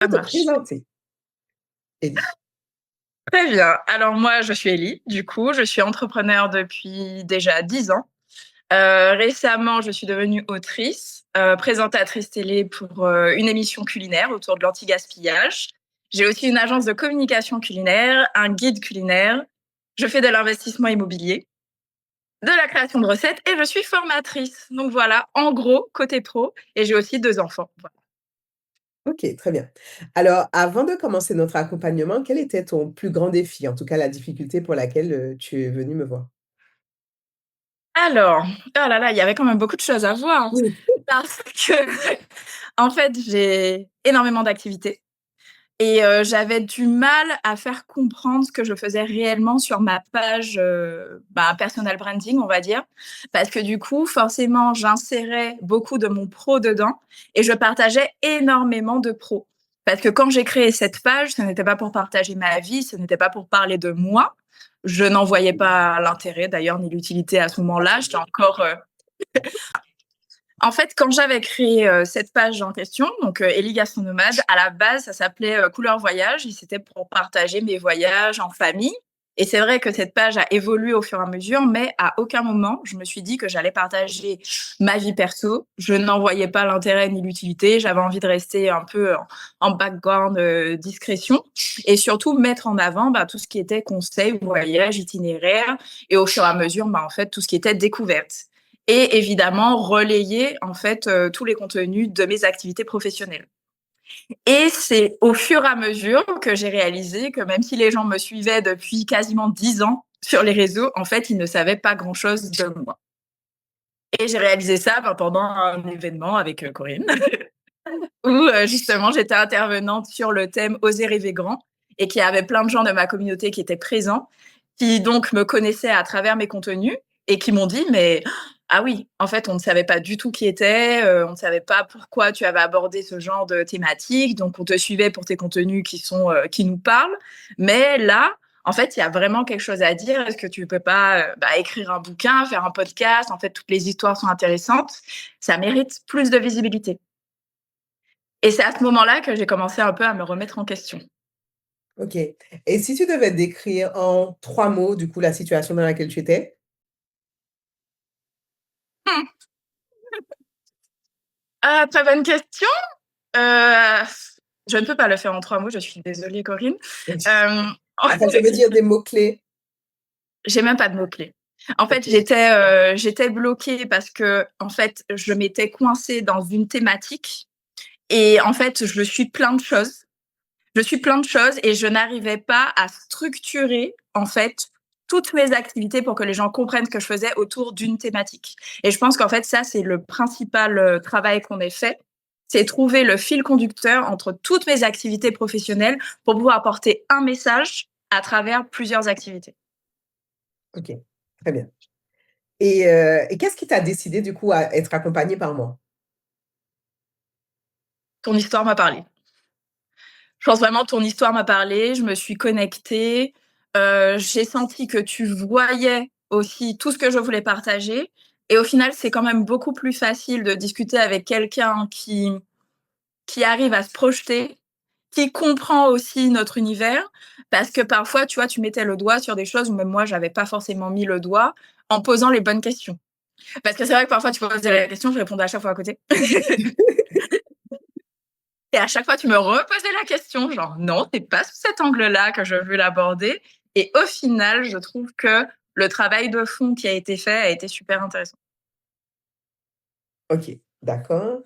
Ça Peux te marche. présenter, Ellie? Très bien. Alors moi, je suis Ellie, du coup, je suis entrepreneur depuis déjà 10 ans. Récemment, je suis devenue autrice, présentatrice télé pour, une émission culinaire autour de l'anti-gaspillage. J'ai aussi une agence de communication culinaire, un guide culinaire. Je fais de l'investissement immobilier, de la création de recettes et je suis formatrice. Donc voilà, en gros, côté pro et j'ai aussi 2 enfants. Voilà. OK, très bien. Alors, avant de commencer notre accompagnement, quel était ton plus grand défi? En tout cas, la difficulté pour laquelle, tu es venue me voir? Alors, oh là là, il y avait quand même beaucoup de choses à voir Mmh. parce que en fait, j'ai énormément d'activités et j'avais du mal à faire comprendre ce que je faisais réellement sur ma page, personal branding, on va dire. Parce que du coup, forcément, j'insérais beaucoup de mon pro dedans et je partageais énormément de pro. Parce que quand j'ai créé cette page, ce n'était pas pour partager ma vie, ce n'était pas pour parler de moi. Je n'en voyais pas l'intérêt d'ailleurs ni l'utilité à ce moment-là. J'étais encore, en fait, quand j'avais créé cette page en question, donc Ellie Gastronomade, à la base, ça s'appelait Couleur Voyage. Et c'était pour partager mes voyages en famille. Et c'est vrai que cette page a évolué au fur et à mesure, mais à aucun moment, je me suis dit que j'allais partager ma vie perso. Je n'en voyais pas l'intérêt ni l'utilité. J'avais envie de rester un peu en background, discrétion. Et surtout, mettre en avant tout ce qui était conseils, voyages, itinéraires. Et au fur et à mesure, en fait, tout ce qui était découverte et évidemment relayer en fait tous les contenus de mes activités professionnelles. Et c'est au fur et à mesure que j'ai réalisé que même si les gens me suivaient depuis quasiment 10 ans sur les réseaux, en fait, ils ne savaient pas grand-chose de moi. Et j'ai réalisé ça pendant un événement avec Corinne, où justement j'étais intervenante sur le thème Oser rêver grand et qu'il y avait plein de gens de ma communauté qui étaient présents, qui donc me connaissaient à travers mes contenus et qui m'ont dit mais ah oui, en fait, on ne savait pas du tout qui était, on ne savait pas pourquoi tu avais abordé ce genre de thématique, donc on te suivait pour tes contenus qui nous parlent, mais là, en fait, il y a vraiment quelque chose à dire. Est-ce que tu peux pas écrire un bouquin, faire un podcast? En fait, toutes les histoires sont intéressantes. Ça mérite plus de visibilité. Et c'est à ce moment-là que j'ai commencé un peu à me remettre en question. OK, et si tu devais décrire en 3 mots, du coup, la situation dans laquelle tu étais? Mmh. Ah, très bonne question. Heu, je ne peux pas le faire en 3 mots, je suis désolée Corinne. Hem, Enfin, je veux dire des mots-clés. j'ai même pas de mots-clés. En fait, OK. j'étais bloquée parce que en fait, je m'étais coincée dans une thématique et en fait, je suis plein de choses. Je suis plein de choses et je n'arrivais pas à structurer, en fait, toutes mes activités pour que les gens comprennent ce que je faisais autour d'une thématique. Et je pense qu'en fait, ça, c'est le principal travail qu'on ait fait. C'est trouver le fil conducteur entre toutes mes activités professionnelles pour pouvoir apporter un message à travers plusieurs activités. OK, très bien, et qu'est-ce qui t'a décidé, du coup, à être accompagnée par moi? Ton histoire m'a parlé. Je pense vraiment ton histoire m'a parlé, je me suis connectée, j'ai senti que tu voyais aussi tout ce que je voulais partager et au final, c'est quand même beaucoup plus facile de discuter avec quelqu'un qui arrive à se projeter, qui comprend aussi notre univers. Parce que parfois, tu vois, tu mettais le doigt sur des choses où même moi, j'avais pas forcément mis le doigt en posant les bonnes questions. Parce que c'est vrai que parfois, tu posais la question, je répondais à chaque fois à côté. Et à chaque fois, tu me reposais la question, genre non, c'est pas sous cet angle-là que je veux l'aborder. Et au final, je trouve que le travail de fond qui a été fait a été super intéressant. OK, d'accord.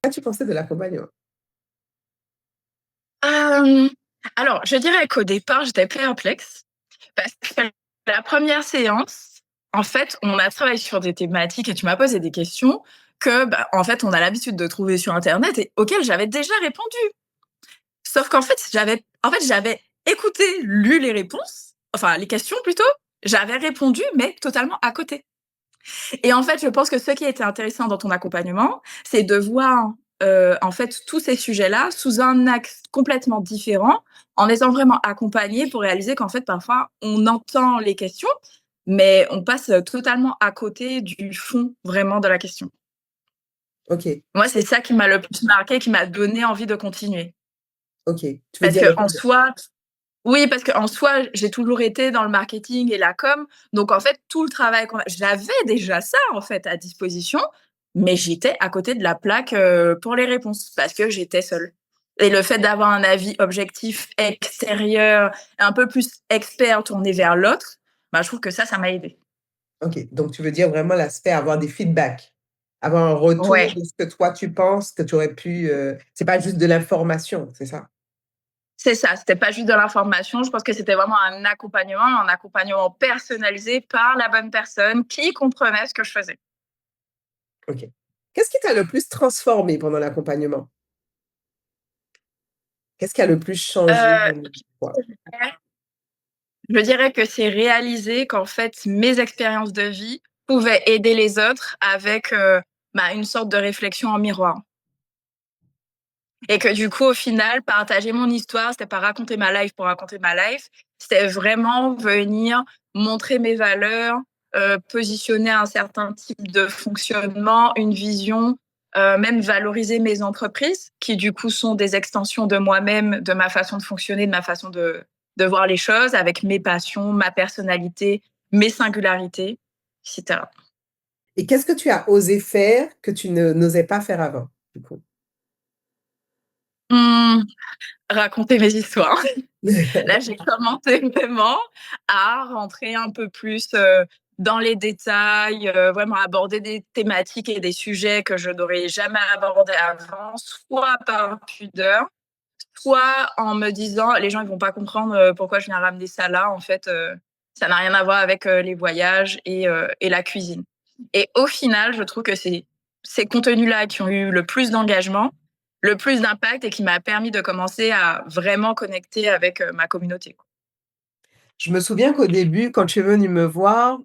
Qu'as-tu pensé de l'accompagnement? Euh, alors, je dirais qu'au départ, j'étais perplexe parce que la première séance, en fait, on a travaillé sur des thématiques et tu m'as posé des questions que, en fait, on a l'habitude de trouver sur Internet et auxquelles j'avais déjà répondu. Sauf qu'en fait, j'avais écouté, lu les réponses, enfin les questions plutôt, j'avais répondu, mais totalement à côté. Et en fait, je pense que ce qui a été intéressant dans ton accompagnement, c'est de voir, en fait, tous ces sujets-là sous un axe complètement différent, en étant vraiment accompagné pour réaliser qu'en fait, parfois, on entend les questions, mais on passe, totalement à côté du fond vraiment de la question. OK. Moi, c'est ça qui m'a le plus marqué, qui m'a donné envie de continuer. OK. Tu veux Parce dire le qu'en fait de soi oui, parce qu'en soi, j'ai toujours été dans le marketing et la com, donc en fait, tout le travail qu'on a j'avais déjà ça, en fait, à disposition, mais j'étais à côté de la plaque, pour les réponses parce que j'étais seule et le fait d'avoir un avis objectif extérieur, un peu plus expert tourné vers l'autre, bah, je trouve que ça m'a aidée. OK, donc tu veux dire vraiment l'aspect avoir des feedbacks, avoir un retour Ouais, de ce que toi tu penses que tu aurais pu, c'est pas juste de l'information, c'est ça? c'est ça, c'était pas juste de l'information, je pense que c'était vraiment un accompagnement personnalisé par la bonne personne qui comprenait ce que je faisais. OK. Qu'est-ce qui t'a le plus transformé pendant l'accompagnement? Qu'est-ce qui a le plus changé, Heu, pour toi? je dirais que c'est réaliser qu'en fait, mes expériences de vie pouvaient aider les autres avec, bah, une sorte de réflexion en miroir et que du coup, au final, partager mon histoire, c'était pas raconter ma life pour raconter ma life, c'était vraiment venir montrer mes valeurs, positionner un certain type de fonctionnement, une vision, même valoriser mes entreprises qui, du coup, sont des extensions de moi-même, de ma façon de fonctionner, de ma façon de voir les choses avec mes passions, ma personnalité, mes singularités, et cetera. Et qu'est-ce que tu as osé faire que tu ne n'osais pas faire avant, du coup? Mmh, raconter mes histoires. Là, j'ai commencé vraiment à rentrer un peu plus, dans les détails, vraiment aborder des thématiques et des sujets que je n'aurais jamais abordés avant, soit par pudeur, soit en me disant: «Les gens, ils vont pas comprendre, pourquoi je viens ramener ça là, en fait, ça n'a rien à voir avec, les voyages et la cuisine» et au final, je trouve que c'est ces contenus-là qui ont eu le plus d'engagement, le plus d'impact et qui m'a permis de commencer à vraiment connecter avec, ma communauté, quoi. Je me souviens qu'au début, quand tu es venu me voir,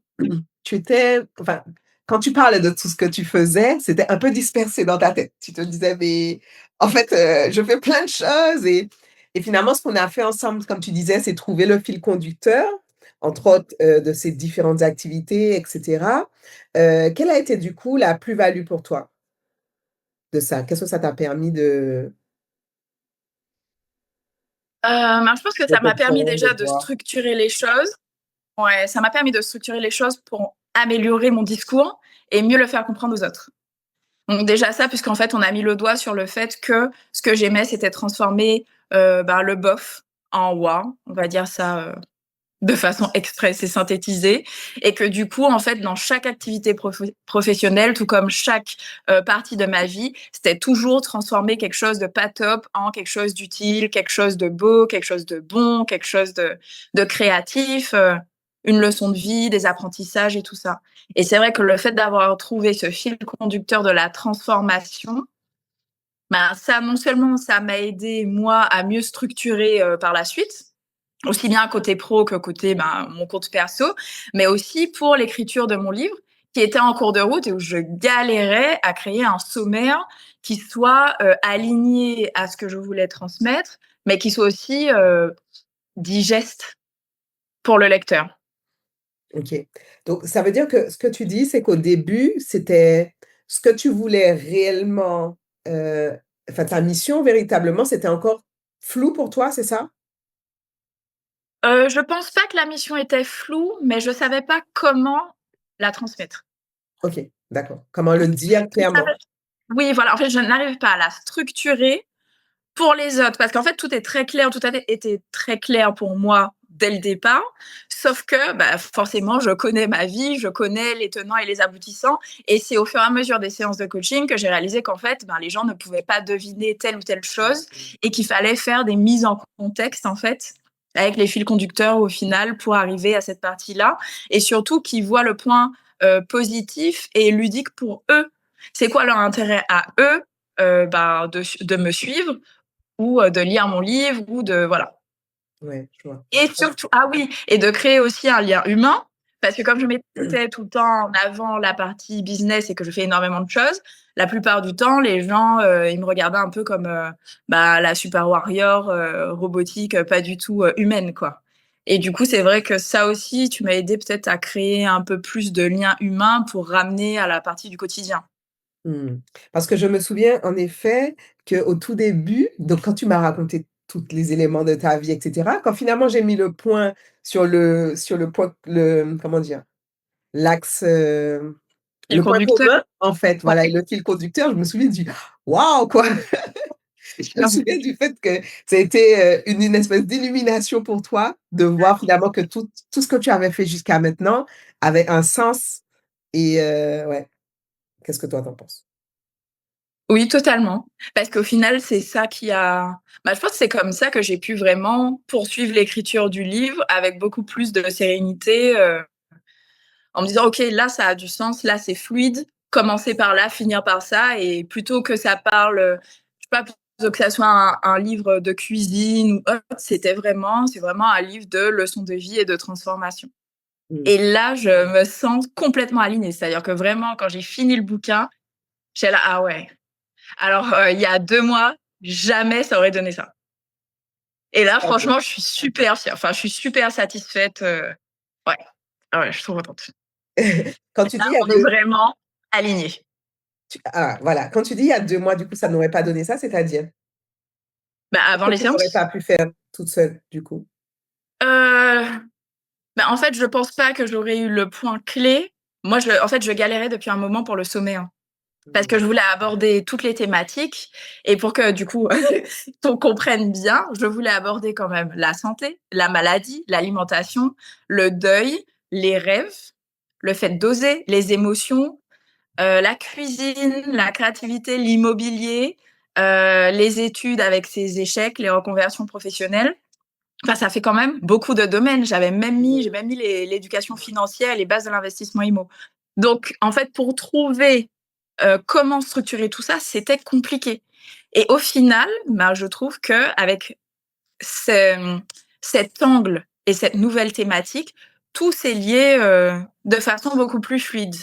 tu étais enfin, quand tu parlais de tout ce que tu faisais, c'était un peu dispersé dans ta tête. Tu te disais: «Mais en fait, je fais plein de choses» et finalement, ce qu'on a fait ensemble, comme tu disais, c'est trouver le fil conducteur, entre autres, de ces différentes activités et cetera. Quelle a été du coup la plus-value pour toi de ça? Qu'est-ce que ça t'a permis Ben, je pense que de ça m'a permis comprendre, de déjà de voir? structurer les choses. Ouais, ça m'a permis de structurer les choses pour améliorer mon discours et mieux le faire comprendre aux autres. Donc déjà ça, puisqu'en fait, on a mis le doigt sur le fait que ce que j'aimais, c'était transformer, ben, le bof en wa, on va dire ça, de façon express et synthétisée et que du coup, en fait, dans chaque activité professionnelle, tout comme chaque, partie de ma vie, c'était toujours transformer quelque chose de pas top en quelque chose d'utile, quelque chose de beau, quelque chose de bon, quelque chose de créatif, une leçon de vie, des apprentissages et tout ça et c'est vrai que le fait d'avoir trouvé ce fil conducteur de la transformation, ben, ça non seulement ça m'a aidé moi à mieux structurer, par la suite, aussi bien côté pro que côté, ben, mon compte perso, mais aussi pour l'écriture de mon livre qui était en cours de route et où je galérais à créer un sommaire qui soit, aligné à ce que je voulais transmettre, mais qui soit aussi, digeste pour le lecteur. OK. Donc ça veut dire que ce que tu dis, c'est qu'au début, c'était ce que tu voulais réellement, heu, enfin ta mission véritablement, c'était encore flou pour toi, c'est ça? Je pense pas que la mission était floue, mais je savais pas comment la transmettre. OK, d'accord. Comment le dire Je savais clairement? oui, voilà, en fait, je n'arrive pas à la structurer pour les autres, parce qu'en fait, tout est très clair, tout avait été très clair pour moi dès le départ, sauf que, bah, forcément, je connais ma vie, je connais les tenants et les aboutissants et c'est au fur et à mesure des séances de coaching que j'ai réalisé qu'en fait, ben, les gens ne pouvaient pas deviner telle ou telle chose et qu'il fallait faire des mises en contexte, en fait, avec les fils conducteurs au final pour arriver à cette partie-là et surtout qu'ils voient le point, positif et ludique pour eux. C'est quoi leur intérêt à eux, ben, de me suivre ou de lire mon livre ou de voilà. Ouais, je vois. Et surtout ah oui, et de créer aussi un lien humain, parce que comme je mettais tout le temps en avant la partie business et que je fais énormément de choses, la plupart du temps, les gens, ils me regardaient un peu comme, bah, la super warrior, robotique, pas du tout, humaine, quoi. Et du coup, c'est vrai que ça aussi, tu m'as aidé peut-être à créer un peu plus de liens humains pour ramener à la partie du quotidien. Mmh. Parce que je me souviens en effet qu'au tout début, donc quand tu m'as raconté tous les éléments de ta vie et cetera. Quand finalement j'ai mis le point sur le point le comment dire? L'axe, Et le le point conducteur. commun, en fait, Ouais, voilà et le fil conducteur, je me souviens du «Waouh!» quoi. Je me clairement. souviens du fait que ça a été, une espèce d'illumination pour toi, de voir finalement que tout ce que tu avais fait jusqu'à maintenant avait un sens et ouais. Qu'est-ce que toi tu en penses? Oui, totalement. Parce qu'au final, c'est ça qui a je pense que c'est comme ça que j'ai pu vraiment poursuivre l'écriture du livre avec beaucoup plus de sérénité, en me disant: «OK, là, ça a du sens, là, c'est fluide, commencer par là, finir par ça» et plutôt que ça parle, je sais pas, plutôt que ça soit un livre de cuisine ou autre, c'est vraiment un livre de leçons de vie et de transformation. Mmh. Et là, je me sens complètement alignée. C'est-à-dire que vraiment, quand j'ai fini le bouquin, j'étais là: «Ah ouais, alors, il y a 2 mois, jamais ça aurait donné ça». Et là, OK. franchement, je suis super fière, enfin, je suis super satisfaite, ouais. Ah ouais, je suis trop contente. Quand tu dis il y a On est 2 vraiment alignés. voilà, quand tu dis il y a 2 mois, du coup, ça n'aurait pas donné ça, c'est-à-dire? Avant Qu'est-ce les que tu aurais séances? pas pu faire toute seule, du coup? Heu, en fait, je pense pas que j'aurais eu le point clé. Moi, je galérais depuis un moment pour le sommet, hein, parce que Mmh. je voulais aborder toutes les thématiques et pour que, du coup, qu'on comprenne bien, je voulais aborder quand même la santé, la maladie, l'alimentation, le deuil, les rêves, le fait d'oser, les émotions, la cuisine, la créativité, l'immobilier, les études avec ses échecs, les reconversions professionnelles. Enfin, ça fait quand même beaucoup de domaines. J'ai Mmh. même mis l'éducation financière et les bases de l'investissement immo. Donc, en fait, pour trouver, comment structurer tout ça, c'était compliqué. Et au final, je trouve qu'avec ce, cet angle et cette nouvelle thématique, tout s'est lié, de façon beaucoup plus fluide.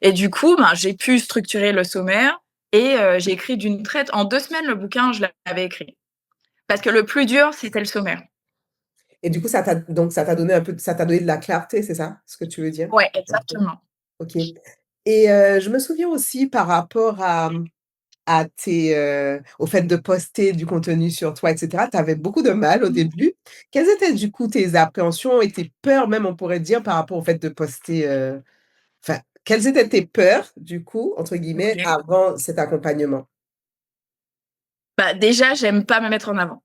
Et du coup, j'ai pu structurer le sommaire et j'ai écrit d'une traite. En 2 semaines, le bouquin, je l'avais écrit. Parce que le plus dur, c'était le sommaire. Et du coup, ça t'a donné un peu ça t'a donné de la clarté, c'est ça, ce que tu veux dire? Ouais, Un peu? exactement. OK. Et je me souviens aussi par rapport à au fait de poster du contenu sur toi et cetera, tu avais beaucoup de mal au début. Quelles étaient du coup tes appréhensions et tes peurs même, on pourrait dire, par rapport au fait de poster, enfin, quelles étaient tes peurs du coup, entre guillemets, OK. avant cet accompagnement? Déjà, j'aime pas me mettre en avant.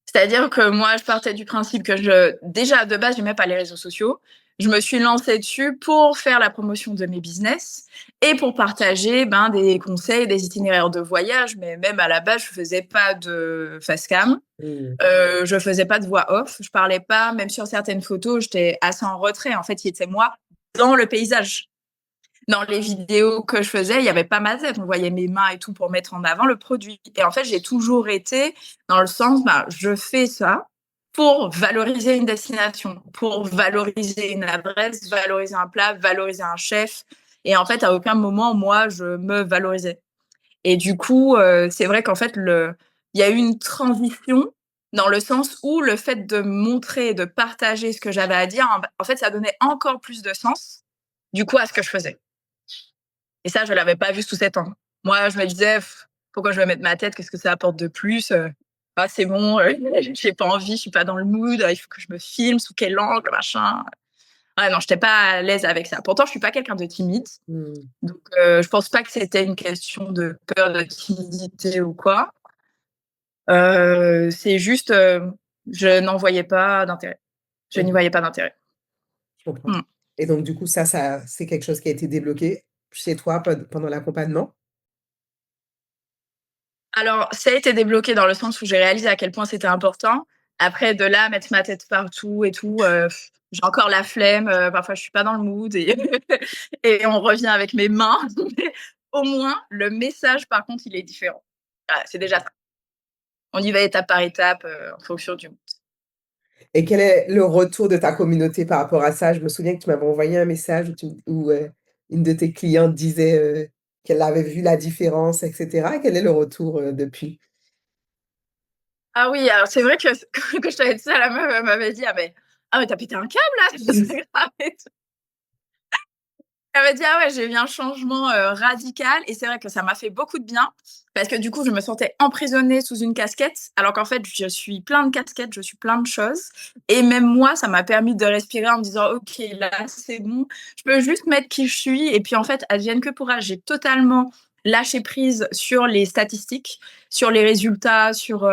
C'est-à-dire que moi, je partais du principe que déjà, de base, j'aimais pas les réseaux sociaux. Je me suis lancée dessus pour faire la promotion de mes business et pour partager, des conseils, des itinéraires de voyage, mais même à la base, je faisais pas de face cam, Mmh. je faisais pas de voix off, je parlais pas, même sur certaines photos, j'étais assez en retrait. En fait, c'était moi dans le paysage. Dans les vidéos que je faisais, il y avait pas ma tête. On voyait mes mains et tout pour mettre en avant le produit. Et en fait, j'ai toujours été dans le sens, je fais ça pour valoriser une destination, pour valoriser une adresse, valoriser un plat, valoriser un chef. Et en fait, à aucun moment, moi, je me valorisais. Et du coup, c'est vrai qu'en fait, il y a eu une transition dans le sens où le fait de montrer, de partager ce que j'avais à dire, en fait, ça donnait encore plus de sens, du coup, à ce que je faisais. Et ça, je l'avais pas vu sous cet angle. Moi, je me disais: «Pourquoi je vais mettre ma tête? Qu'est-ce que ça apporte de plus? Ah, c'est bon, j'ai pas envie, je suis pas dans le mood, il faut que je me filme, sous quel angle, machin». Ouais, non, j'étais pas à l'aise avec ça. Pourtant, je suis pas quelqu'un de timide, Mmh. donc je pense pas que c'était une question de peur, de timidité ou quoi. C'est juste, je n'en voyais pas d'intérêt. Je n'y Mmh. voyais pas d'intérêt. Je comprends. Mmh. Et donc du coup, ça c'est quelque chose qui a été débloqué chez toi pendant l'accompagnement? Alors, ça a été débloqué dans le sens où j'ai réalisé à quel point c'était important. Après, de là à mettre ma tête partout et tout, j'ai encore la flemme, parfois je suis pas dans le mood et et on revient avec mes mains. Mais au moins, le message, par contre, il est différent. Voilà, c'est déjà ça. On y va étape par étape, en fonction du mood. Et quel est le retour de ta communauté par rapport à ça? Je me souviens que tu m'avais envoyé un message où une de tes clientes disait, qu'elle avait vu la différence et cetera. Quel est le retour, depuis? Ah oui, alors c'est vrai que quand je t'avais dit ça, la meuf, elle m'avait dit: «Ah mais tu pété un câble là, c'est grave et tout». Elle m'a dit: «Ah ouais, j'ai vu un changement, radical» et c'est vrai que ça m'a fait beaucoup de bien parce que du coup, je me sentais emprisonnée sous une casquette alors qu'en fait, je suis plein de casquettes, je suis plein de choses et même moi, ça m'a permis de respirer en me disant: «OK, là, c'est bon, je peux juste mettre qui je suis et puis en fait, advienne que pourra». J'ai totalement lâché prise sur les statistiques, sur les résultats, sur,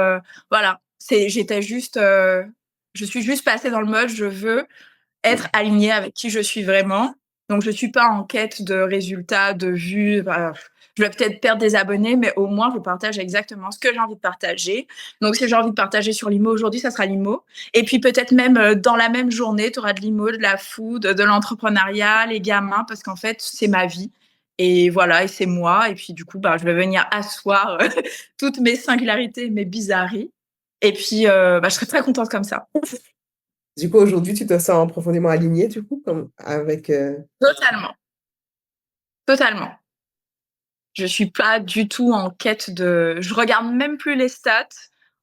voilà, j'étais juste, je suis juste passée dans le mode: «Je veux être alignée avec qui je suis vraiment. Donc, je suis pas en quête de résultats, de vues. Je vais peut-être perdre des abonnés, mais au moins, je partage exactement ce que j'ai envie de partager. Donc, si j'ai envie de partager sur l'IMO aujourd'hui, ça sera l'IMO. Et puis, peut-être même dans la même journée, tu auras de l'IMO, de la food, de l'entrepreneuriat, les gamins, parce qu'en fait, c'est ma vie. Et voilà, et c'est moi. Et puis, du coup, bah, je vais venir asseoir toutes mes singularités, mes bizarreries. Et puis, bah, je serais très contente comme ça. Du coup, aujourd'hui, tu te sens profondément alignée, du coup, comme avec, Totalement. Totalement. Je suis pas du tout en quête de je regarde même plus les stats,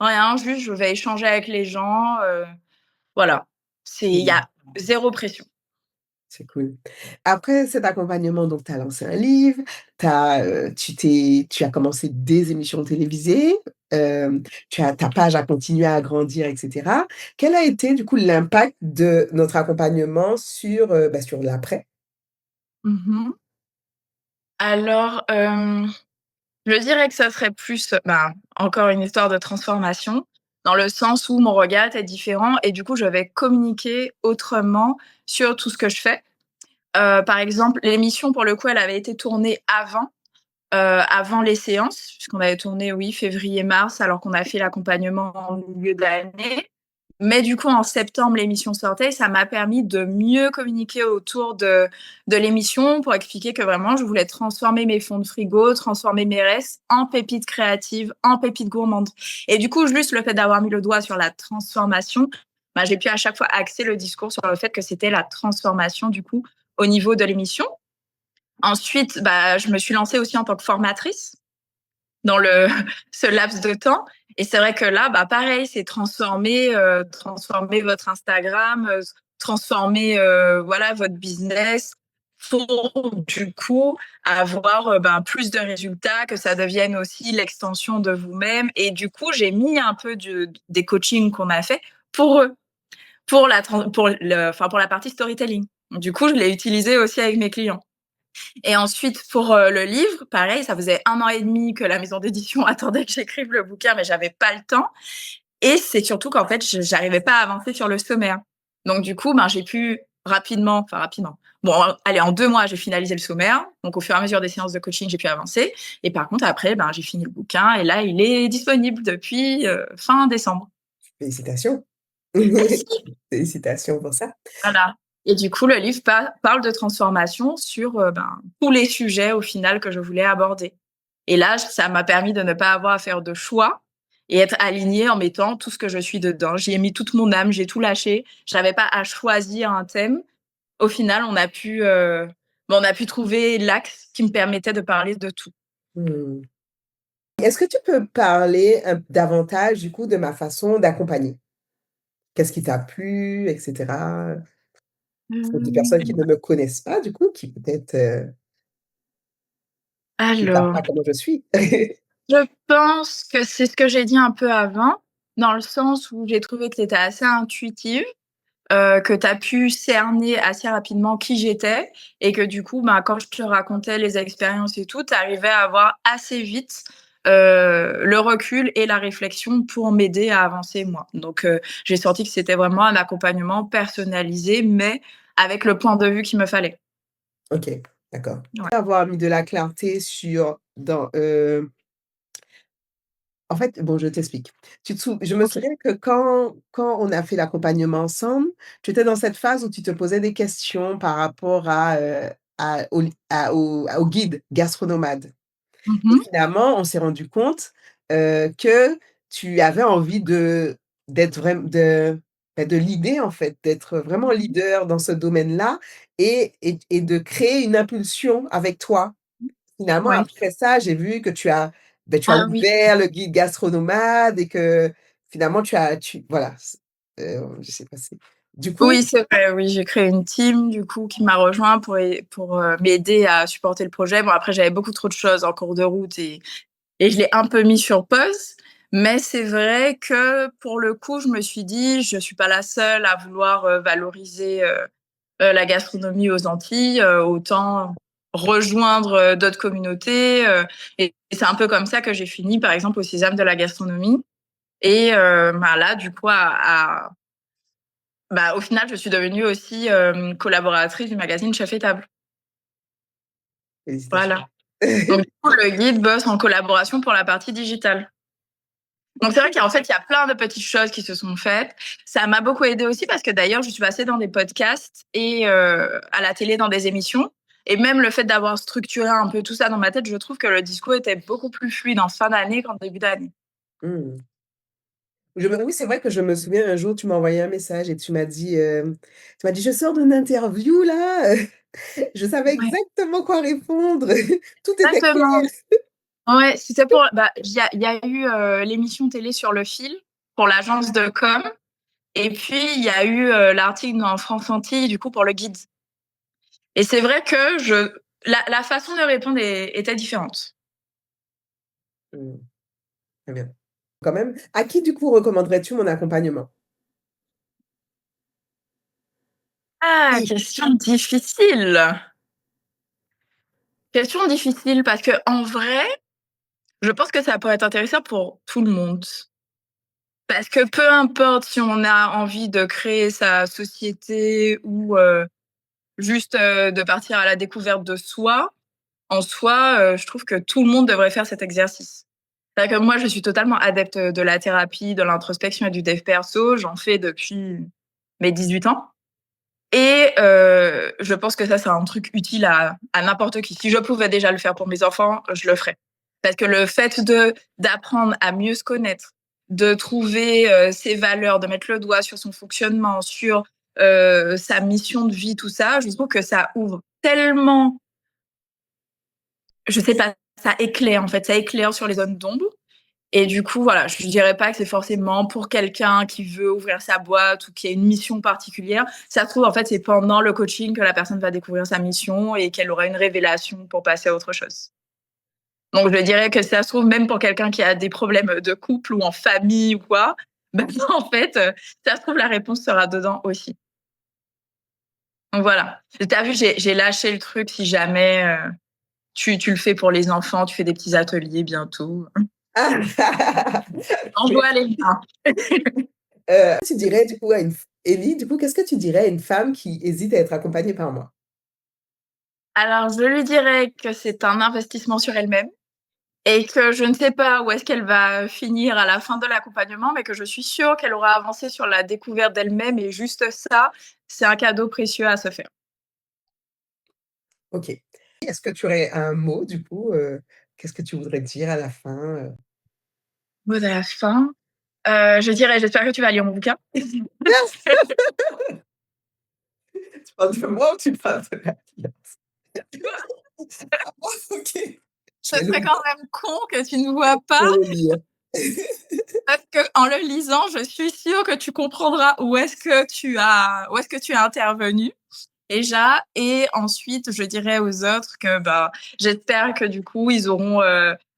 rien, juste je vais échanger avec les gens, voilà. Il y mmh, a zéro pression. c'est cool. Après cet accompagnement, donc tu as lancé un livre, tu as commencé des émissions télévisées, ta page a continué à grandir et cetera. Quel a été, du coup, l'impact de notre accompagnement sur, sur l'après? Mmh. Alors, je dirais que ça serait plus, ben, encore une histoire de transformation, dans le sens où mon regard était différent et du coup, je vais communiquer autrement sur tout ce que je fais. Par exemple, l'émission pour le coup, elle avait été tournée avant les séances, puisqu'on avait tourné, oui, février-mars, alors qu'on a fait l'accompagnement en milieu d'année. Mais du coup, en septembre, l'émission sortait. Ça m'a permis de mieux communiquer autour de l'émission pour expliquer que vraiment, je voulais transformer mes fonds de frigo, transformer mes restes en pépites créatives, en pépites gourmandes. Et du coup, juste le fait d'avoir mis le doigt sur la transformation, bah, j'ai pu à chaque fois axer le discours sur le fait que c'était la transformation, du coup, au niveau de l'émission. Ensuite, bah, je me suis lancée aussi en tant que formatrice dans ce laps de temps. Et c'est vrai que là, bah, pareil, c'est transformer votre Instagram, transformer voilà, votre business pour du coup avoir ben, plus de résultats, que ça devienne aussi l'extension de vous-même. Et du coup, j'ai mis un peu des coachings qu'on a fait pour eux, pour la partie storytelling. Du coup, je l'ai utilisé aussi avec mes clients. Et ensuite, pour le livre, pareil, ça faisait 1 an et demi que la maison d'édition attendait que j'écrive le bouquin, mais j'avais pas le temps. Et c'est surtout qu'en fait, j'arrivais pas à avancer sur le sommaire. Donc du coup, ben, j'ai pu rapidement. Bon, allez, en 2 mois, j'ai finalisé le sommaire. Donc au fur et à mesure des séances de coaching, j'ai pu avancer. Et par contre, après, ben, j'ai fini le bouquin et là, il est disponible depuis fin décembre. Félicitations. Merci. Félicitations pour ça. Voilà. Et du coup, le livre parle de transformation sur ben, tous les sujets au final que je voulais aborder. Et là, ça m'a permis de ne pas avoir à faire de choix et être alignée en mettant tout ce que je suis dedans. J'y ai mis toute mon âme, j'ai tout lâché. Je n'avais pas à choisir un thème. Au final, on a pu trouver l'axe qui me permettait de parler de tout. Mmh. Est-ce que tu peux parler davantage, du coup, de ma façon d'accompagner? Qu'est-ce qui t'a plu et cetera? Pour des personnes qui Mmh, ne me connaissent pas, du coup, qui peut-être, ne savent alors, pas comment je suis. je pense que c'est ce que j'ai dit un peu avant, dans le sens où j'ai trouvé que c'était assez intuitif. Que tu as pu cerner assez rapidement qui j'étais et que du coup, ben, quand je te racontais les expériences et tout, tu arrivais à avoir assez vite, le recul et la réflexion pour m'aider à avancer moi. Donc j'ai senti que c'était vraiment un accompagnement personnalisé, mais avec le point de vue qu'il me fallait. OK, d'accord. Ouais. Avoir mis de la clarté sur en fait, bon, je t'explique. Je me OK. souviens que quand on a fait l'accompagnement ensemble, tu étais dans cette phase où tu te posais des questions par rapport au guide Gastronomade. Et Mmh. finalement, on s'est rendu compte, que tu avais envie d'être vraim de leader, en fait, d'être vraiment Mmh. leader dans ce domaine-là et de créer une impulsion avec toi. Finalement, Ouais. après ça, j'ai vu que tu as Ah oui. ouvert le guide Gastronomade et que finalement tu voilà, je sais pas si Du Oui, coup c'est vrai, oui, j'ai créé une team du coup qui m'a rejoint pour m'aider à supporter le projet. Bon après j'avais beaucoup trop de choses en cours de route et je l'ai un peu mis sur pause. Mais c'est vrai que pour le coup, je me suis dit, je suis pas la seule à vouloir valoriser la gastronomie aux Antilles, autant rejoindre d'autres communautés. Et c'est un peu comme ça que j'ai fini, par exemple, au Sésame de la gastronomie. Et bah, là, du coup, bah, au final, je suis devenue aussi collaboratrice du magazine Chef et Table. félicitations. Voilà. Donc, du coup, le guide bosse en collaboration pour la partie digitale. Donc, c'est vrai qu'en fait, il y a plein de petites choses qui se sont faites. Ça m'a beaucoup aidé aussi parce que d'ailleurs, je suis passée dans des podcasts et à la télé dans des émissions. Et même le fait d'avoir structuré un peu tout ça dans ma tête, je trouve que le discours était beaucoup plus fluide en fin d'année qu'en début d'année. Mmh. Oui, c'est vrai que je me souviens un jour, tu m'as envoyé un message et tu m'as dit: «Je sors d'une interview là, je savais Ouais, exactement quoi répondre, tout était exactement. clair». Ouais, c'était pour. Bah, il y a eu l'émission télé sur le fil pour l'agence de com. Et puis, il y a eu l'article dans France Antilles, du coup, pour le guide. Et c'est vrai que la façon de répondre était différente. Mmh, très bien. Quand même, à qui du coup recommanderais-tu mon accompagnement? Ah, Qui? question difficile. Question difficile parce que en vrai, je pense que ça pourrait être intéressant pour tout le monde. Parce que peu importe si on a envie de créer sa société ou juste de partir à la découverte de soi, en soi, je trouve que tout le monde devrait faire cet exercice. C'est-à-dire que moi, je suis totalement adepte de la thérapie, de l'introspection et du dev perso. J'en fais depuis mes 18 ans. Et je pense que ça, c'est un truc utile à n'importe qui. Si je pouvais déjà le faire pour mes enfants, je le ferais. Parce que le fait d'apprendre à mieux se connaître, de trouver ses valeurs, de mettre le doigt sur son fonctionnement, sur sa mission de vie, tout ça, je trouve que ça ouvre tellement, je sais pas, ça éclaire en fait, ça éclaire sur les zones d'ombre. Et du coup, voilà, je dirais pas que c'est forcément pour quelqu'un qui veut ouvrir sa boîte ou qui a une mission particulière. Ça se trouve, en fait, c'est pendant le coaching que la personne va découvrir sa mission et qu'elle aura une révélation pour passer à autre chose. Donc, je dirais que ça se trouve, même pour quelqu'un qui a des problèmes de couple ou en famille ou quoi, ben, en fait, ça se trouve, la réponse sera dedans aussi. Donc, voilà. T'as vu, j'ai lâché le truc si jamais tu le fais pour les enfants, tu fais des petits ateliers bientôt. Oui, Envoie les liens. tu dirais du coup à une f Élie, du coup, qu'est-ce que tu dirais à une femme qui hésite à être accompagnée par moi? Alors, je lui dirais que c'est un investissement sur elle-même et que je ne sais pas où est-ce qu'elle va finir à la fin de l'accompagnement, mais que je suis sûre qu'elle aura avancé sur la découverte d'elle-même et juste ça, c'est un cadeau précieux à se faire. OK. Est-ce que tu aurais un mot du coup, qu'est-ce que tu voudrais dire à la fin? Mot de la fin, je dirais: «J'espère que tu vas lire mon bouquin». Tu parles de moi ou tu parles de la cliente? Ah OK. Je Ce vais le serait quand même con que tu ne vois je pas, vais le lire. parce qu'en le lisant, je suis sûre que tu comprendras où est-ce que tu as intervenu. Déjà et ensuite, je dirais aux autres que, bah, j'espère que du coup, ils auront,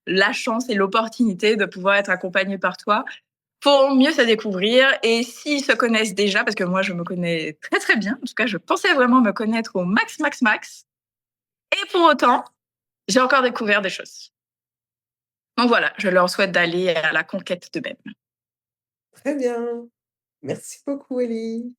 la chance et l'opportunité de pouvoir être accompagnés par toi pour mieux se découvrir et s'ils se connaissent déjà, parce que moi, je me connais très, très bien, en tout cas, je pensais vraiment me connaître au max, max, max et pour autant, j'ai encore découvert des choses. Donc voilà, je leur souhaite d'aller à la conquête d'eux-mêmes. Très bien. Merci beaucoup Élie.